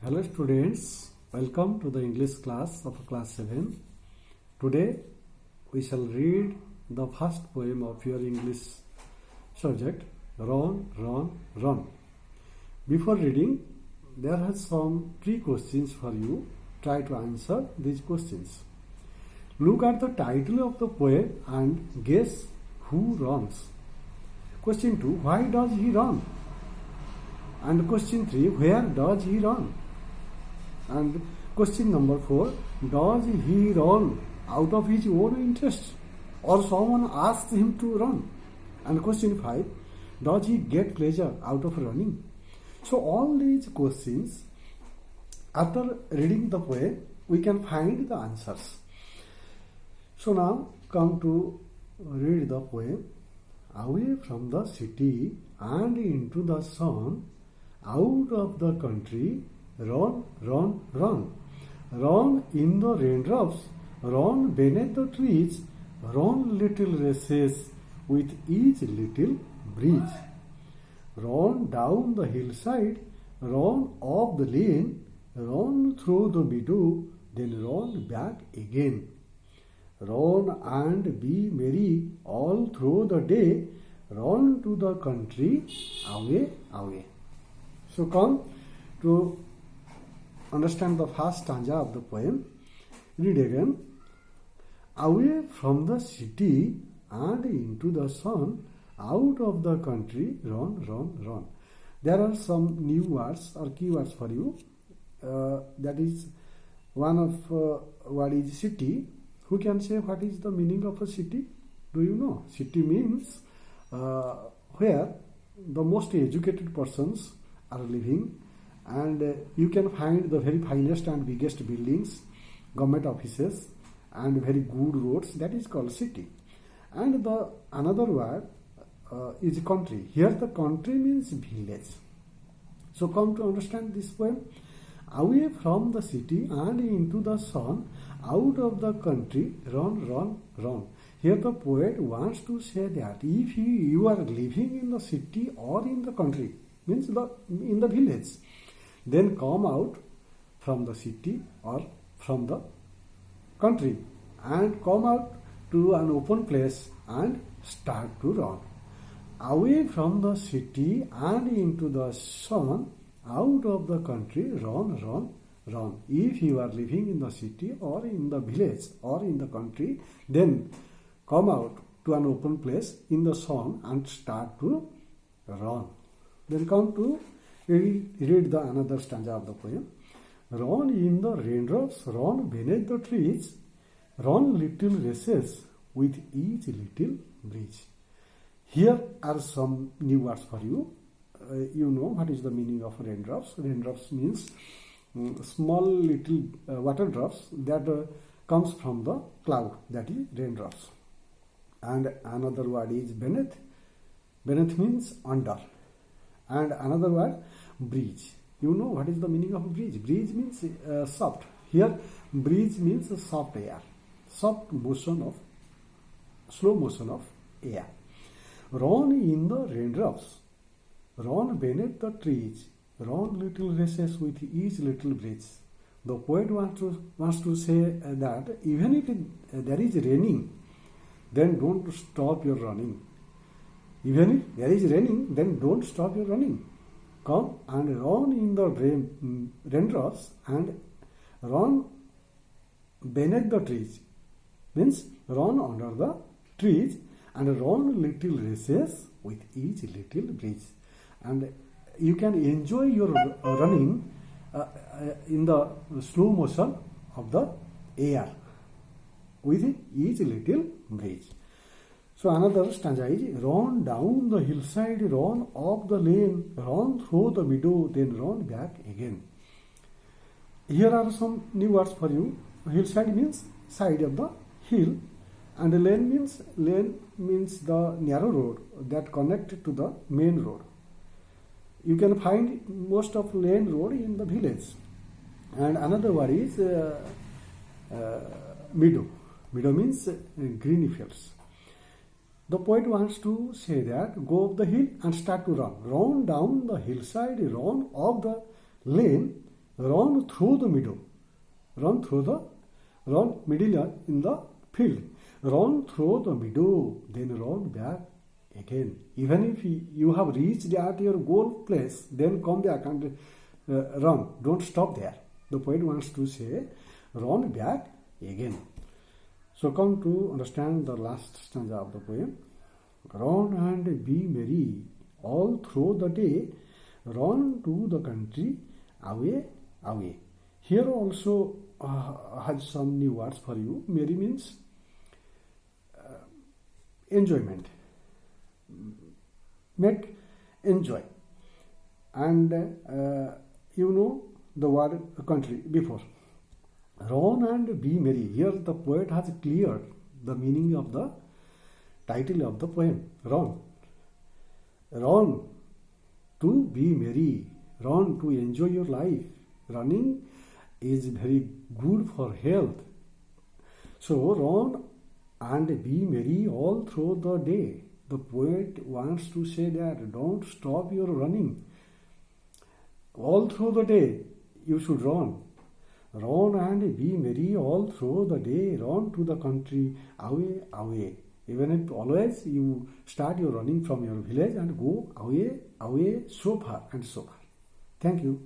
Hello students, welcome to the English class of class 7. Today we shall read the first poem of your English subject, Run, Run, Run. Before reading, there are some 3 questions for you. Try to answer these questions. Look at the title of the poem and guess who runs. Question 2, why does he run? And question 3, where does he run? And question number 4, does he run out of his own interest or someone asks him to run? And question 5, does he get pleasure out of running? So all these questions, after reading the poem, we can find the answers. So now come to read the poem. Away from the city and into the sun, out of the country, run, run, run. Run in the raindrops, run beneath the trees, run little races with each little breeze. Run down the hillside, run up the lane, run through the meadow, then run back again. Run and be merry all through the day, run to the country, away, away. So come to understand the first stanza of the poem. Read again. Away from the city and into the sun, out of the country, run, run, run. There are some new words or keywords for you. That is, one of what is city. Who can say what is the meaning of a city? Do you know? City means where the most educated persons are living, and you can find the very finest and biggest buildings, government offices, and very good roads. That is called city. And the another word is country. Here the country means village. So come to understand this poem. Away from the city and into the sun, out of the country, run, run, run. Here the poet wants to say that if you are living in the city or in the country, means in the village, then come out from the city or from the country and come out to an open place and start to run. Away from the city and into the sun, out of the country, run, run, run. If you are living in the city or in the village or in the country, then come out to an open place in the sun and start to run. Then come to read the another stanza of the poem. Run in the raindrops, run beneath the trees, run little races with each little breeze. Here are some new words for you. You know what is the meaning of raindrops. Raindrops means small little water drops that comes from the cloud, that is raindrops. And another word is beneath. Beneath means under. And another word, breeze. You know what is the meaning of breeze. Breeze means soft. Here breeze means soft air, soft motion of, slow motion of air. Run in the raindrops, run beneath the trees, run little races with each little breeze. The poet wants to say that even if there is raining, then don't stop your running. Even if there is raining, then don't stop your running. Come and run in the raindrops and run beneath the trees. Means run under the trees and run little races with each little breeze. And you can enjoy your running in the slow motion of the air with each little breeze. So another stanza is, run down the hillside, run up the lane, run through the meadow, then run back again. Here are some new words for you. Hillside means side of the hill, and lane means the narrow road that connects to the main road. You can find most of lane road in the village. And another word is meadow. Meadow means green fields. The poet wants to say that go up the hill and start to run. Run down the hillside, run up the lane, Run through the meadow. Run middle in the field. Run through the meadow, then run back again. Even if you have reached at your goal place, then come back and run. Don't stop there. The poet wants to say, run back again. So come to understand the last stanza of the poem. Run and be merry all through the day. Run to the country, away, away. Here also has some new words for you. Merry means enjoyment. Make enjoy. And you know the word country before. Run and be merry. Here the poet has cleared the meaning of the title of the poem. Run. Run to be merry. Run to enjoy your life. Running is very good for health. So run and be merry all through the day. The poet wants to say that don't stop your running. All through the day you should run. Run and be merry all through the day. Run to the country, away, away. Even if always you start your running from your village and go away, away, so far and so far. Thank you.